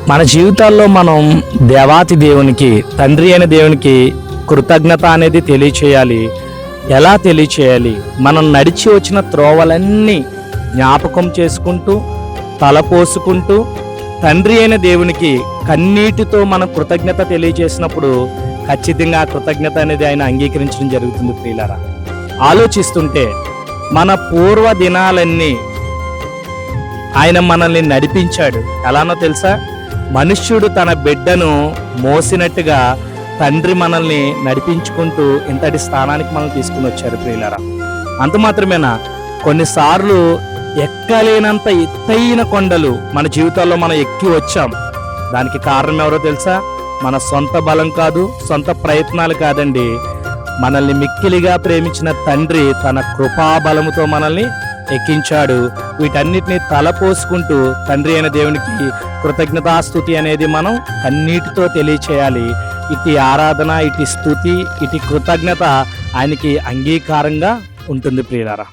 మన జీవితాల్లో మనం దేవాతి దేవునికి, తండ్రి అయిన దేవునికి కృతజ్ఞత అనేది తెలియచేయాలి. ఎలా తెలియచేయాలి? మనం నడిచి వచ్చిన త్రోవలన్నీ జ్ఞాపకం చేసుకుంటూ, తలపోసుకుంటూ, తండ్రి అయిన దేవునికి కన్నీటితో మనం కృతజ్ఞత తెలియజేసినప్పుడు ఖచ్చితంగా ఆ కృతజ్ఞత అనేది ఆయన అంగీకరించడం జరుగుతుంది. ప్రియులారా, ఆలోచిస్తుంటే మన పూర్వ దినాలన్నీ ఆయన మనల్ని నడిపించాడు. ఎలానో తెలుసా? మనుష్యుడు తన బిడ్డను మోసినట్టుగా తండ్రి మనల్ని నడిపించుకుంటూ ఇంతటి స్థానానికి మనం తీసుకుని వచ్చారు. ప్రియులారా, అంత మాత్రమేనా, కొన్నిసార్లు ఎక్కలేనంత ఎత్తైన కొండలు మన జీవితాల్లో మనం ఎక్కి వచ్చాం. దానికి కారణం ఎవరో తెలుసా? మన సొంత బలం కాదు, సొంత ప్రయత్నాలు కాదండి. మనల్ని మిక్కిలిగా ప్రేమించిన తండ్రి తన కృపాబలముతో మనల్ని ఎక్కించాడు. వీటన్నిటిని తలపోసుకుంటూ తండ్రి అయిన దేవునికి కృతజ్ఞతాస్తుతి అనేది మనం కన్నీటితో తెలియచేయాలి. ఇటు ఆరాధన, ఇటు స్తుతి, ఇటు కృతజ్ఞత ఆయనకి అంగీకారంగా ఉంటుంది. ప్రియులారా.